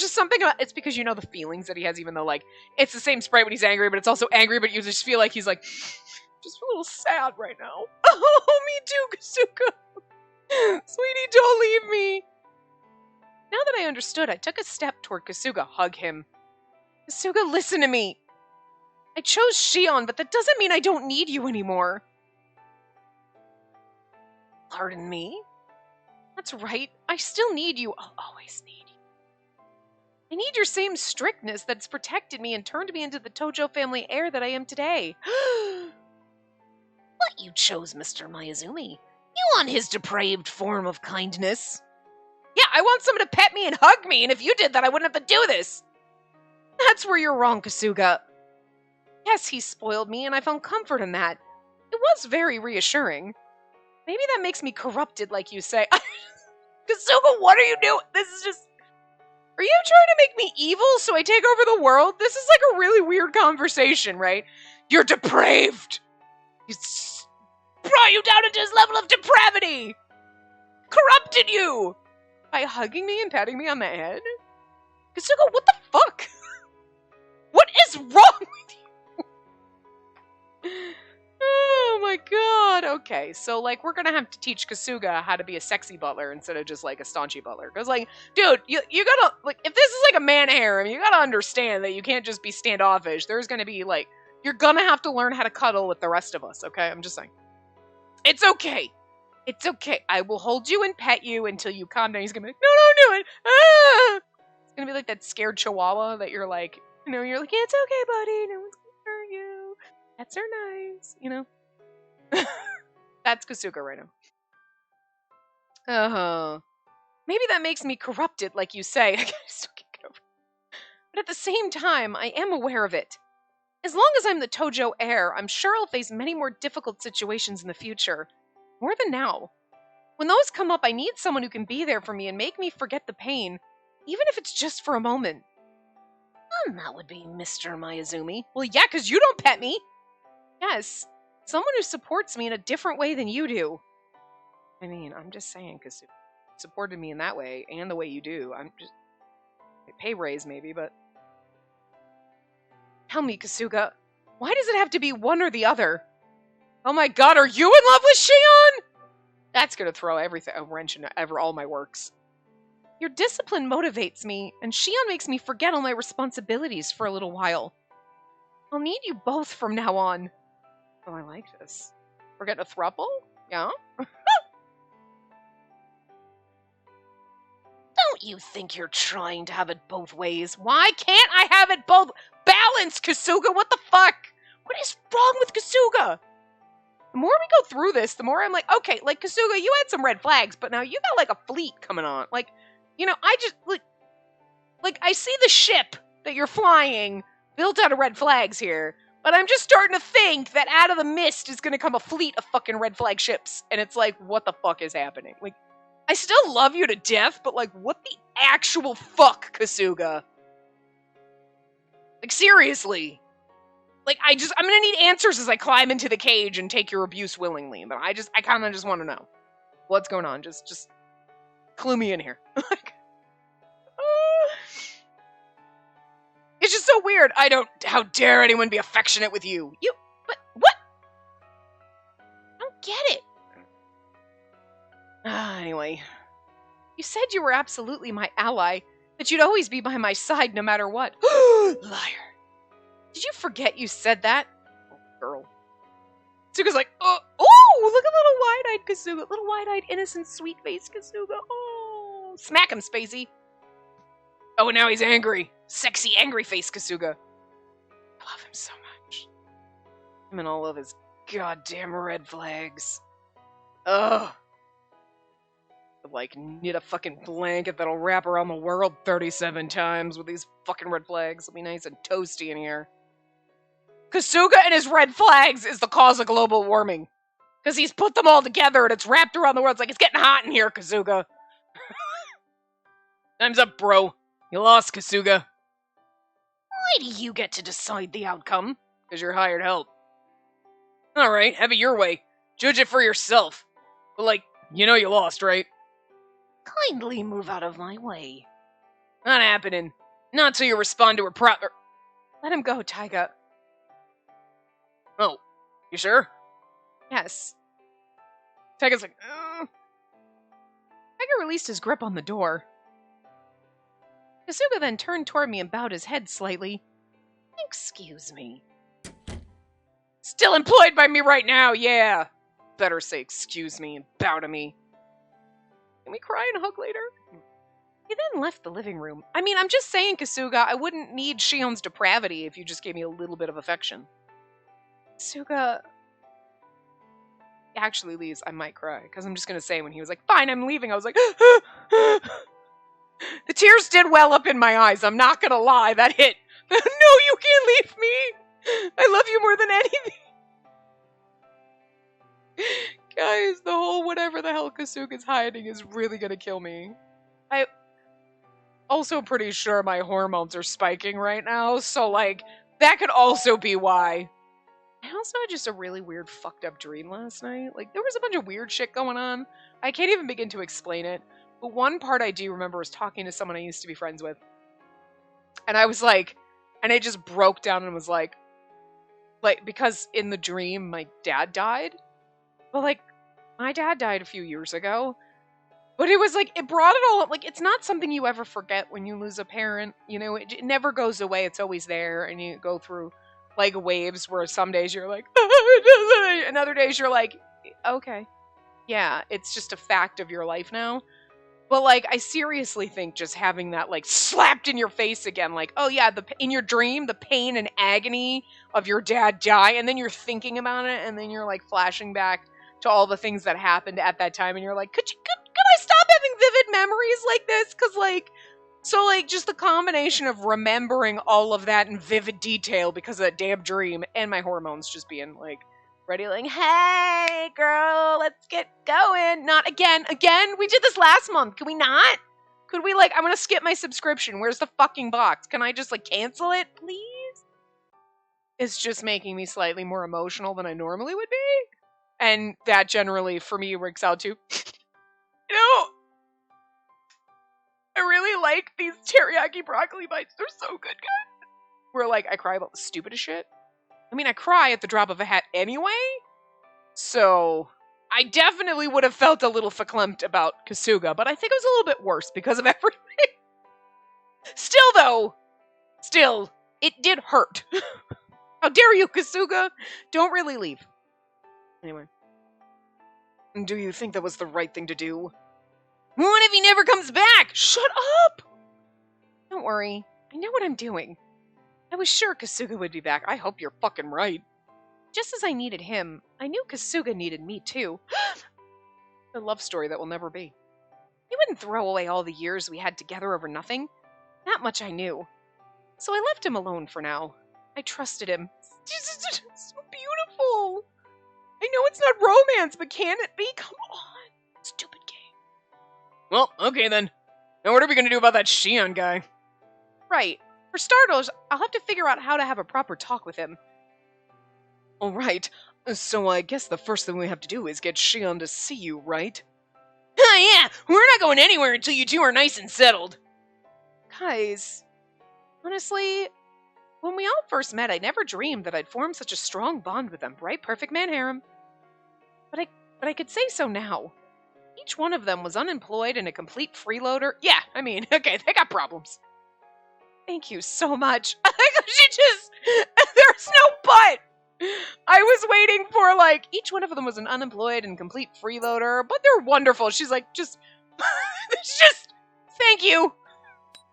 A: just something about it's because you know the feelings that he has, even though like it's the same sprite when he's angry, but it's also angry, but you just feel like he's like just a little sad right now. Oh, me too, Kasuga. Sweetie, don't leave me. Now that I understood, I took a step toward Kasuga, hug him. Kasuga, listen to me. I chose Shion, but that doesn't mean I don't need you anymore. Pardon me? That's right. I still need you. I'll always need you. I need your same strictness that's protected me and turned me into the Tojo family heir that I am today.
B: But you chose Mr. Miyazumi. You want his depraved form of kindness.
A: Yeah, I want someone to pet me and hug me, and if you did that, I wouldn't have to do this. That's where you're wrong, Kasuga. Yes, he spoiled me, and I found comfort in that. It was very reassuring. Maybe that makes me corrupted, like you say. Kasuga, what are you doing? This is just... Are you trying to make me evil so I take over the world? This is like a really weird conversation, right? You're depraved. He brought you down into his level of depravity. Corrupted you. By hugging me and patting me on the head? Kasuga, what the fuck? What is wrong with you? Oh my god. Okay, so like we're gonna have to teach Kasuga how to be a sexy butler instead of just like a staunchy butler. Because like, dude, you gotta, like, if this is like a man harem, you gotta understand that you can't just be standoffish. There's gonna be like, you're gonna have to learn how to cuddle with the rest of us, okay? I'm just saying. It's okay. It's okay. I will hold you and pet you until you calm down. He's gonna be like, no, don't do it. Ah! It's gonna be like that scared chihuahua that you're like, you know, you're like, it's okay, buddy. No one's gonna hurt you. Pets are nice, you know? That's Kasuga right now. Maybe that makes me corrupted, like you say. I still can't get over it. But at the same time, I am aware of it. As long as I'm the Tojo heir, I'm sure I'll face many more difficult situations in the future. More than now. When those come up, I need someone who can be there for me and make me forget the pain, even if it's just for a moment.
B: That would be Mr. Miyazumi.
A: Well, yeah, because you don't pet me. Yes, someone who supports me in a different way than you do. I mean, I'm just saying, because you supported me in that way, and the way you do. I'm just... pay raise, maybe, but... Tell me, Kasuga, why does it have to be one or the other? Oh my god, are you in love with Shion? That's gonna throw a wrench in all my works. Your discipline motivates me, and Shion makes me forget all my responsibilities for a little while. I'll need you both from now on. Oh, I like this. We're getting a throuple? Yeah?
B: Don't you think you're trying to have it both ways?
A: Why can't I have it both? Balance, Kasuga, what the fuck? What is wrong with Kasuga? The more we go through this, the more I'm like, okay, like, Kasuga, you had some red flags, but now you got, like, a fleet coming on. Like, you know, I just, like, I see the ship that you're flying built out of red flags here, but I'm just starting to think that out of the mist is gonna come a fleet of fucking red flag ships, and it's like, what the fuck is happening? Like, I still love you to death, but, like, what the actual fuck, Kasuga? Like, seriously. Like, I'm gonna need answers as I climb into the cage and take your abuse willingly, but I kinda just want to know. What's going on? Just clue me in here. It's just so weird. How dare anyone be affectionate with you? But, what? I don't get it. Anyway. You said you were absolutely my ally, that you'd always be by my side no matter what. Liar. Did you forget you said that? Oh, girl. Kasuga's like, oh, look at little wide-eyed Kasuga. Little wide-eyed, innocent, sweet-faced Kasuga. Oh, smack him, Spacey. Oh, and now he's angry. Sexy, angry-faced Kasuga. I love him so much. Him and all of his goddamn red flags. Ugh. Like, knit a fucking blanket that'll wrap around the world 37 times with these fucking red flags. It'll be nice and toasty in here. Kasuga and his red flags is the cause of global warming. Because he's put them all together and it's wrapped around the world. It's like, it's getting hot in here, Kasuga. Time's up, bro. You lost, Kasuga.
B: Why do you get to decide the outcome?
A: Because you're hired help. Alright, have it your way. Judge it for yourself. But, like, you know you lost, right?
B: Kindly move out of my way.
A: Not happening. Not till you respond to her proper. Let him go, Taiga. Oh, you sure? Yes. Taiga's like, ugh. Taiga released his grip on the door. Kasuga then turned toward me and bowed his head slightly.
B: Excuse me.
A: Still employed by me right now, yeah. Better say excuse me and bow to me. Can we cry and hug later? He then left the living room. I mean, I'm just saying, Kasuga, I wouldn't need Shion's depravity if you just gave me a little bit of affection. Kasuga actually leaves, I might cry. Because I'm just going to say when he was like, fine, I'm leaving, I was like, the tears did well up in my eyes. I'm not going to lie. That hit. No, you can't leave me. I love you more than anything. Guys, the whole whatever the hell Kasuga's hiding is really going to kill me. I also pretty sure my hormones are spiking right now, so like that could also be why. I also had just a really weird fucked up dream last night. Like there was a bunch of weird shit going on. I can't even begin to explain it. But one part I do remember was talking to someone I used to be friends with. And I was like, and I just broke down and was like because in the dream my dad died. But like my dad died a few years ago. But it was like, it brought it all up. Like, it's not something you ever forget when you lose a parent. You know, it never goes away. It's always there. And you go through, like, waves where some days you're like, and other days you're like, okay. Yeah, it's just a fact of your life now. But, like, I seriously think just having that, like, slapped in your face again, like, oh, yeah, in your dream, the pain and agony of your dad die, and then you're thinking about it, and then you're, like, flashing back to all the things that happened at that time, and you're like, could I stop having vivid memories like this? Because, like, so, like, just the combination of remembering all of that in vivid detail because of that damn dream, and my hormones just being, like, ready, like, hey, girl, let's get going. Not again, we did this last month. Can we not? Could we, like, I'm gonna skip my subscription. Where's the fucking box? Can I just, like, cancel it, please? It's just making me slightly more emotional than I normally would be. And that generally, for me, works out too. You know, I really like these teriyaki broccoli bites. They're so good, guys. Where, like, I cry about the stupidest shit. I mean, I cry at the drop of a hat anyway. So, I definitely would have felt a little verklempt about Kasuga, but I think it was a little bit worse because of everything. Still, it did hurt. How dare you, Kasuga? Don't really leave. Anyway. Do you think that was the right thing to do? What if he never comes back? Shut up! Don't worry. I know what I'm doing. I was sure Kasuga would be back. I hope you're fucking right. Just as I needed him, I knew Kasuga needed me too. A love story that will never be. He wouldn't throw away all the years we had together over nothing. That much I knew. So I left him alone for now. I trusted him. It's so beautiful. I know it's not romance, but can it be? Come on. Stupid game. Well, okay then. Now what are we going to do about that Shion guy? Right. For starters, I'll have to figure out how to have a proper talk with him. Alright. So I guess the first thing we have to do is get Shion to see you, right? Yeah! We're not going anywhere until you two are nice and settled. Guys, honestly, when we all first met, I never dreamed that I'd form such a strong bond with them, right? Perfect man harem. But I could say so now. Each one of them was unemployed and a complete freeloader. Yeah, I mean, okay, they got problems. Thank you so much. There's no but. I was waiting for, like, each one of them was an unemployed and complete freeloader, but they're wonderful. She's like, just, thank you.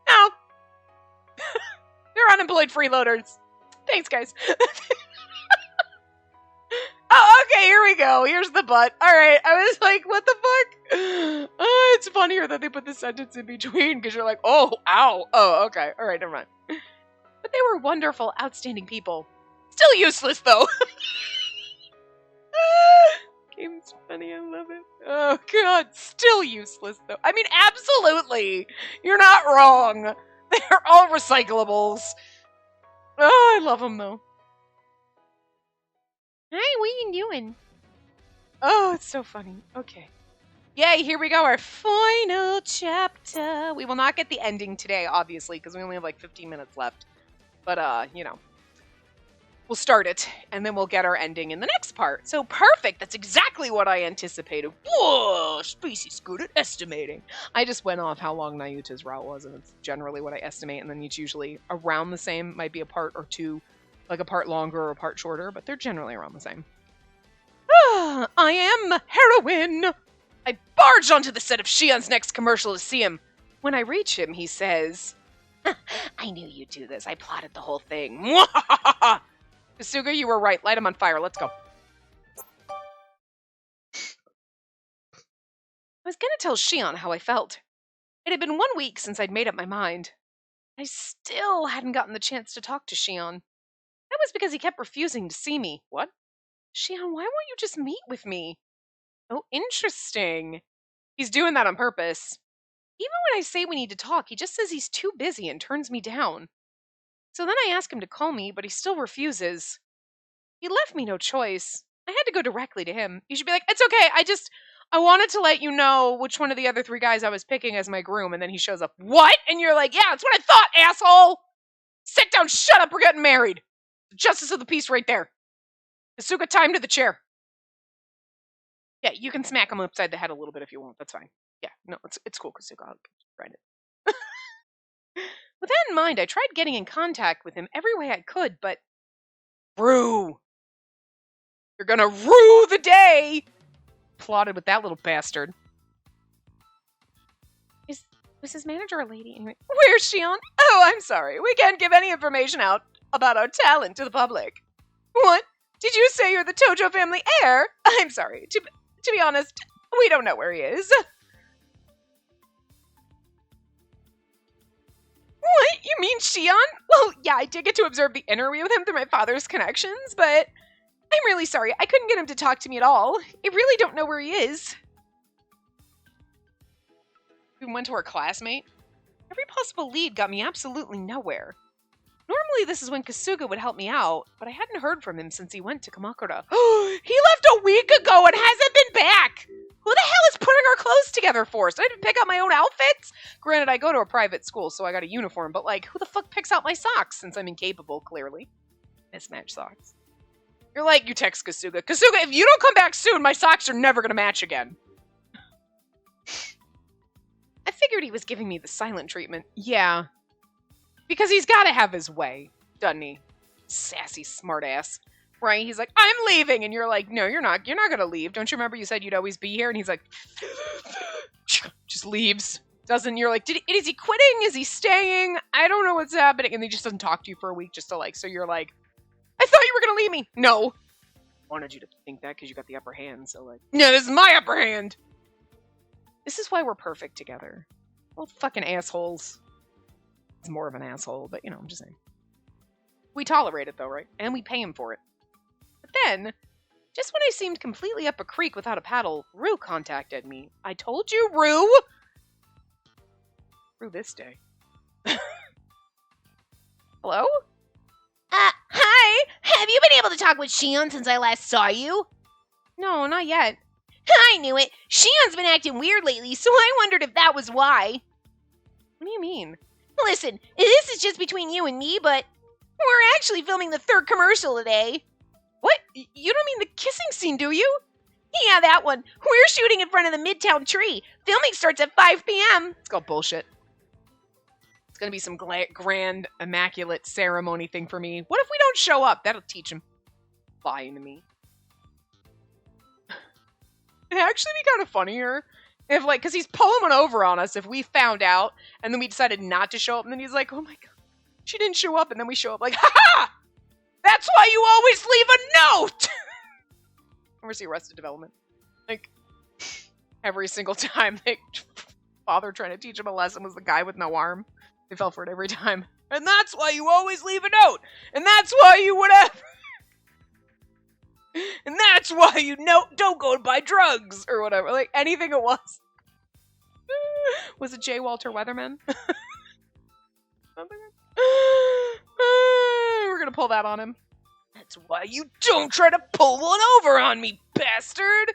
A: No. They're unemployed freeloaders. Thanks, guys. Oh, okay, here we go. Here's the but. All right. I was like, what the fuck? It's funnier that they put the sentence in between because you're like, oh, ow. Oh, okay. All right, never mind. But they were wonderful, outstanding people. Still useless, though. Game's funny. I love it. Oh, God. Still useless, though. I mean, absolutely. You're not wrong. They're all recyclables. Oh, I love them, though. Hi, what are you doing? Oh, it's so funny. Okay. Yay, here we go, our final chapter. We will not get the ending today, obviously, because we only have like 15 minutes left. But, you know, we'll start it, and then we'll get our ending in the next part. So perfect, that's exactly what I anticipated. Whoa, Spacey's good at estimating. I just went off how long Nayuta's route was, and it's generally what I estimate, and then it's usually around the same. Might be a part or two, like a part longer or a part shorter, but they're generally around the same. I am heroine! I barge onto the set of Shion's next commercial to see him. When I reach him, he says, I knew you'd do this. I plotted the whole thing. Kasuga, you were right. Light him on fire. Let's go. I was going to tell Shion how I felt. It had been 1 week since I'd made up my mind. I still hadn't gotten the chance to talk to Shion. That was because he kept refusing to see me. What? Shion, why won't you just meet with me? Oh, interesting. He's doing that on purpose. Even when I say we need to talk, he just says he's too busy and turns me down. So then I ask him to call me, but he still refuses. He left me no choice. I had to go directly to him. You should be like, it's okay, I wanted to let you know which one of the other 3 guys I was picking as my groom, and then he shows up, what? And you're like, yeah, that's what I thought, asshole! Sit down, shut up, we're getting married! Justice of the peace right there. Kasuga, time to the chair. Yeah, you can smack him upside the head a little bit if you want, that's fine. Yeah, no, it's cool, Kasuga, I'll try it. With that in mind, I tried getting in contact with him every way I could, but... Rue! You're gonna rue the day! Plotted with that little bastard. Was his manager a lady? Anyway, where's Shion? Oh, I'm sorry. We can't give any information out about our talent to the public. What? Did you say you're the Tojo family heir? I'm sorry. To be honest, we don't know where he is. What? You mean Shion? Well, yeah, I did get to observe the interview with him through my father's connections, but I'm really sorry. I couldn't get him to talk to me at all. I really don't know where he is. We went to our classmate. Every possible lead got me absolutely nowhere. Normally this is when Kasuga would help me out, but I hadn't heard from him since he went to Kamakura. He left a week ago and hasn't been back! Who the hell is putting our clothes together for us? I didn't pick out my own outfits? Granted, I go to a private school, so I got a uniform, but like, who the fuck picks out my socks since I'm incapable, clearly? Mismatched socks. You're like, you text Kasuga. Kasuga, if you don't come back soon, my socks are never gonna match again. I figured he was giving me the silent treatment. Yeah. Because he's gotta have his way, doesn't he? Sassy smartass. Right? He's like, I'm leaving! And you're like, no, you're not. You're not gonna leave. Don't you remember you said you'd always be here? And he's like, just leaves. Doesn't, you're like, is he quitting? Is he staying? I don't know what's happening. And he just doesn't talk to you for a week just to like, so you're like, I thought you were gonna leave me. No. I wanted you to think that because you got the upper hand, so like, no, this is my upper hand. This is why we're perfect together. Both fucking assholes. He's more of an asshole, but you know, I'm just saying. We tolerate it though, right? And we pay him for it. But then, just when I seemed completely up a creek without a paddle, Rue contacted me. I told you, Rue! Rue this day. Hello?
B: Hi! Have you been able to talk with Shion since I last saw you?
A: No, not yet.
B: I knew it! Shion's been acting weird lately, so I wondered if that was why.
A: What do you mean?
B: Listen, this is just between you and me, but we're actually filming the 3rd commercial today.
A: What? You don't mean the kissing scene, do you?
B: Yeah, that one. We're shooting in front of the Midtown tree. Filming starts at 5 p.m.
A: It's called bullshit. It's gonna be some grand, immaculate ceremony thing for me. What if we don't show up? That'll teach him. Lying to me. It'd actually be kind of funnier if, like, because he's pulling one over on us if we found out and then we decided not to show up and then he's like, oh my god, she didn't show up, and then we show up like, ha-ha! That's why you always leave a note! Ever see Arrested Development? Like, every single time they father trying to teach him a lesson was the guy with no arm. They fell for it every time. And that's why you always leave a note! And that's why you whatever! And that's why you don't go and buy drugs! Or whatever. Like, anything it was. Was it J. Walter Weatherman? We're gonna pull that on him. That's why you don't try to pull one over on me, bastard!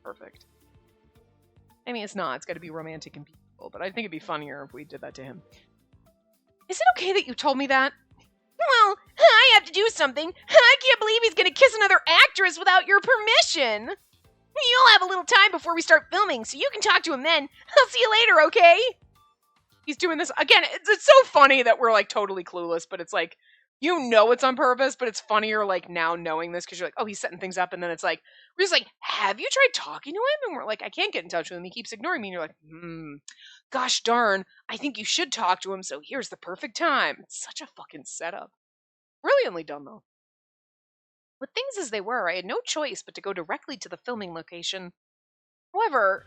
A: Perfect. I mean, it's not. It's got to be romantic and beautiful, but I think it'd be funnier if we did that to him. Is it okay that you told me that? Well, I have to do something. I can't believe he's going to kiss another actress without your permission. You'll have a little time before we start filming, so you can talk to him then. I'll see you later, okay? He's doing this again. It's so funny that we're like totally clueless, but it's like, you know it's on purpose, but it's funnier like now knowing this because you're like, oh, he's setting things up, and then it's like, we're just like, have you tried talking to him? And we're like, I can't get in touch with him. He keeps ignoring me, and you're like, gosh darn, I think you should talk to him, so here's the perfect time. It's such a fucking setup. Brilliantly done, though. With things as they were, I had no choice but to go directly to the filming location. However,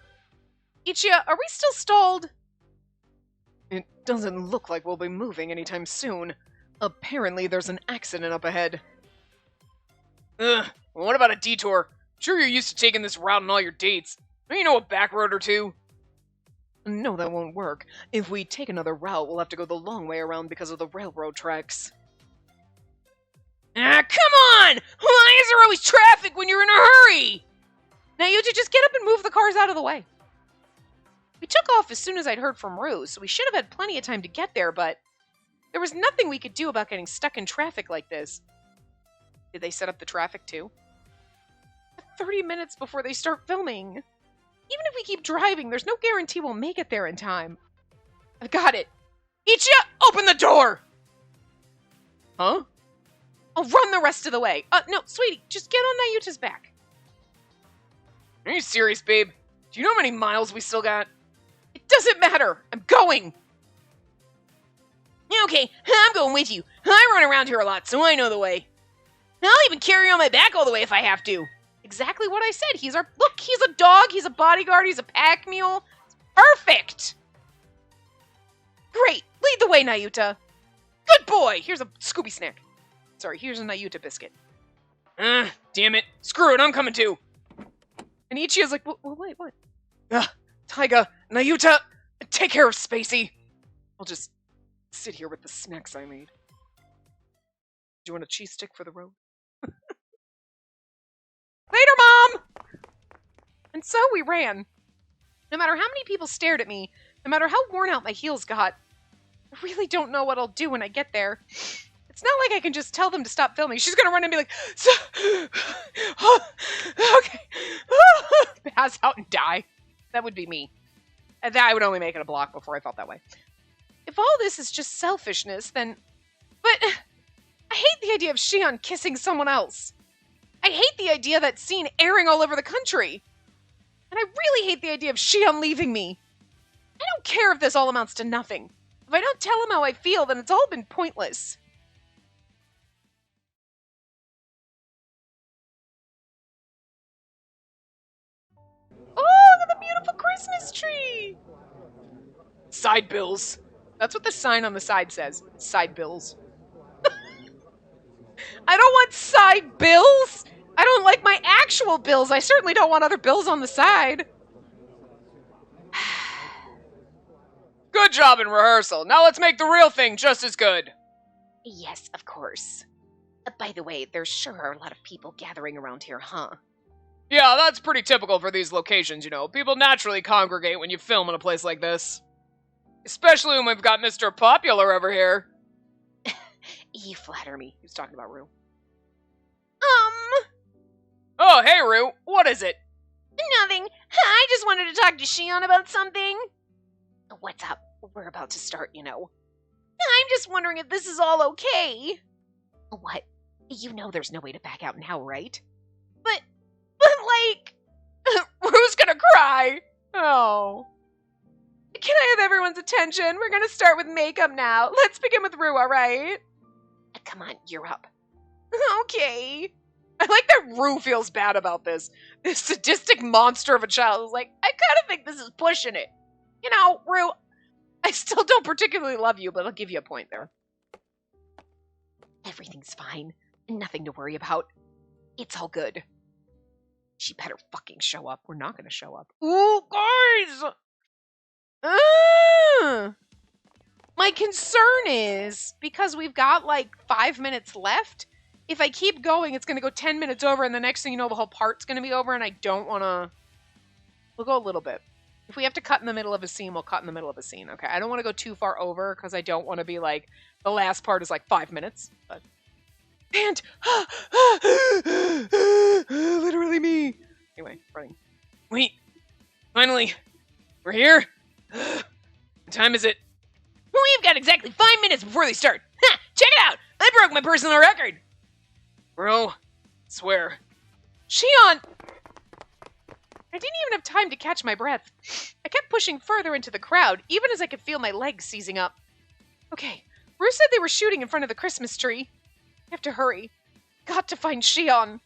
A: Ichiya, are we still stalled? It doesn't look like we'll be moving anytime soon. Apparently there's an accident up ahead. Ugh, well, what about a detour? Sure you're used to taking this route on all your dates. Don't you know a back road or two? No, that won't work. If we take another route, we'll have to go the long way around because of the railroad tracks. Ah, come on! Why is there always traffic when you're in a hurry? Now you just get up and move the cars out of the way. We took off as soon as I'd heard from Rue, so we should have had plenty of time to get there, but there was nothing we could do about getting stuck in traffic like this. Did they set up the traffic too? 30 minutes before they start filming. Even if we keep driving, there's no guarantee we'll make it there in time. I've got it. Ichiya, open the door! Huh? I'll run the rest of the way. No, sweetie, just get on Nayuta's back. Are you serious, babe? Do you know how many miles we still got? It doesn't matter. I'm going. Okay, I'm going with you. I run around here a lot, so I know the way. I'll even carry you on my back all the way if I have to. Exactly what I said. He's a dog, he's a bodyguard, he's a pack mule. It's perfect. Great. Lead the way, Nayuta. Good boy. Here's a Scooby snack. Sorry, here's a Nayuta biscuit. Damn it. Screw it, I'm coming too. And Ichiya's like, wait, what? Taiga, Nayuta, take care of Spacey. I'll just sit here with the snacks I made. Do you want a cheese stick for the road? Later, Mom! And so we ran. No matter how many people stared at me, no matter how worn out my heels got, I really don't know what I'll do when I get there. It's not like I can just tell them to stop filming. She's gonna run and be like, okay, pass out and die. That would be me. And that I would only make it a block before I felt that way. If all this is just selfishness, then... But I hate the idea of Shion kissing someone else. I hate the idea of that scene airing all over the country. And I really hate the idea of Shion leaving me. I don't care if this all amounts to nothing. If I don't tell him how I feel, then it's all been pointless. Oh, look at the beautiful Christmas tree! Side bills. That's what the sign on the side says. Side bills. I don't want side bills! I don't like my actual bills. I certainly don't want other bills on the side. Good job in rehearsal. Now let's make the real thing just as good.
B: Yes, of course. By the way, there sure are a lot of people gathering around here, huh?
A: Yeah, that's pretty typical for these locations, you know. People naturally congregate when you film in a place like this. Especially when we've got Mr. Popular over here.
B: You flatter me.
A: He was talking about Rue. Oh, hey, Rue. What is it?
B: Nothing. I just wanted to talk to Shion about something. What's up? We're about to start, you know. I'm just wondering if this is all okay. What? You know there's no way to back out now, right? But like...
A: Rue's gonna cry. Oh. Can I have everyone's attention? We're gonna start with makeup now. Let's begin with Rue, alright?
B: Come on, you're up.
A: Okay. I like that Rue feels bad about this. This sadistic monster of a child is like, I kind of think this is pushing it. You know, Rue, I still don't particularly love you, but I'll give you a point there.
B: Everything's fine. Nothing to worry about. It's all good.
A: She better fucking show up. We're not gonna show up. Ooh, guys! My concern is, because we've got like 5 minutes left, if I keep going, it's going to go 10 minutes over, and the next thing you know, the whole part's going to be over, and I don't want to... We'll go a little bit. If we have to cut in the middle of a scene, we'll cut in the middle of a scene. Okay, I don't want to go too far over because I don't want to be like, the last part is like 5 minutes. But and literally me. Anyway, running. Wait, finally, we're here. What time is it? We've got exactly 5 minutes before they start. Ha! Check it out! I broke my personal record. Bro, swear. Shion! I didn't even have time to catch my breath. I kept pushing further into the crowd, even as I could feel my legs seizing up. Okay, Bruce said they were shooting in front of the Christmas tree. I have to hurry. Got to find Shion.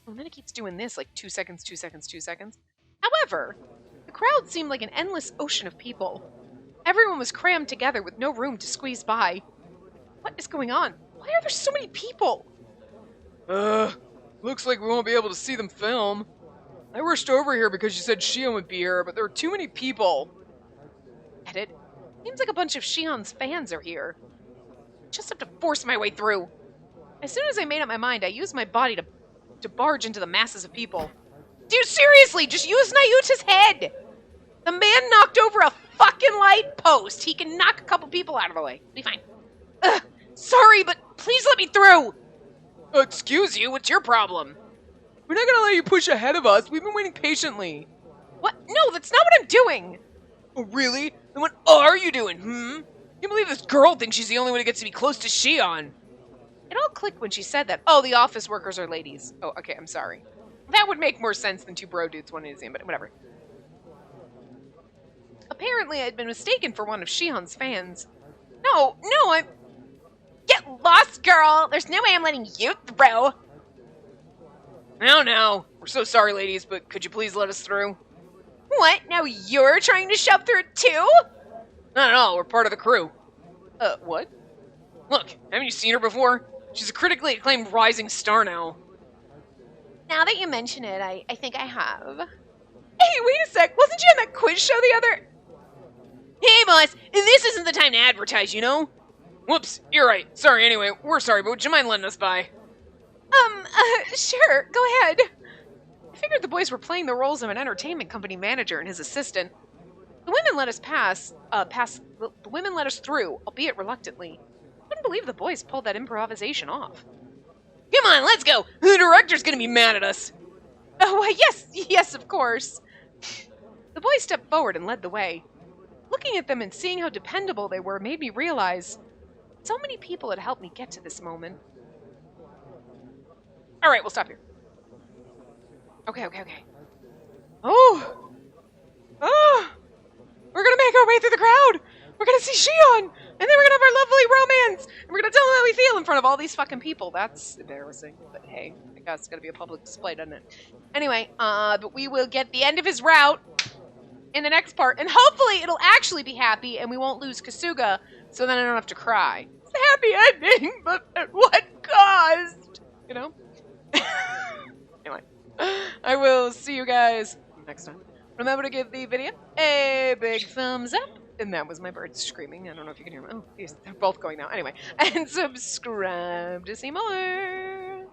A: And then it keeps doing this, like 2 seconds, 2 seconds, 2 seconds. However, the crowd seemed like an endless ocean of people. Everyone was crammed together with no room to squeeze by. What is going on? Why are there so many people? Looks like we won't be able to see them film. I rushed over here because you said Shion would be here, but there were too many people. Edit. Seems like a bunch of Shion's fans are here. Just have to force my way through. As soon as I made up my mind, I used my body to barge into the masses of people. Dude, seriously, just use Nayuta's head! The man knocked over a fucking light post. He can knock a couple people out of the way. Be fine. Sorry, but please let me through! Excuse you, what's your problem? We're not gonna let you push ahead of us. We've been waiting patiently. What? No, that's not what I'm doing! Oh, really? Then what are you doing, Can't believe this girl thinks she's the only one who gets to be close to Shion. It all clicked when she said that. Oh, the office workers are ladies. Oh, okay, I'm sorry. That would make more sense than two bro dudes wanting to see him, but whatever. Apparently, I'd been mistaken for one of Shion's fans. No, I'm... Get lost, girl! There's no way I'm letting you through! Now. We're so sorry, ladies, but could you please let us through? What? Now you're trying to shove through too? No, we're part of the crew. What? Look, haven't you seen her before? She's a critically acclaimed rising star now. Now that you mention it, I think I have. Hey, wait a sec, wasn't she on that quiz show the other... Hey, boss, this isn't the time to advertise, you know? Whoops, you're right. Sorry, anyway, we're sorry, but would you mind letting us by? Sure, go ahead. I figured the boys were playing the roles of an entertainment company manager and his assistant. The women let us the women let us through, albeit reluctantly. Couldn't believe the boys pulled that improvisation off. Come on, let's go! The director's gonna be mad at us! Oh, yes, of course. The boys stepped forward and led the way. Looking at them and seeing how dependable they were made me realize so many people had helped me get to this moment. Alright, we'll stop here. Okay. Oh! We're gonna make our way through the crowd! We're gonna see Shion! And then we're gonna have our lovely romance! And we're gonna tell them how we feel in front of all these fucking people. That's embarrassing. But hey, I guess it's gotta be a public display, doesn't it? Anyway, but we will get the end of his route in the next part. And hopefully it'll actually be happy and we won't lose Kasuga, so then I don't have to cry. It's a happy ending, but at what cost? You know? Anyway, I will see you guys next time. Remember to give the video a big thumbs up. And that was my birds screaming. I don't know if you can hear them. Oh, yes, they're both going now. Anyway, and subscribe to see more.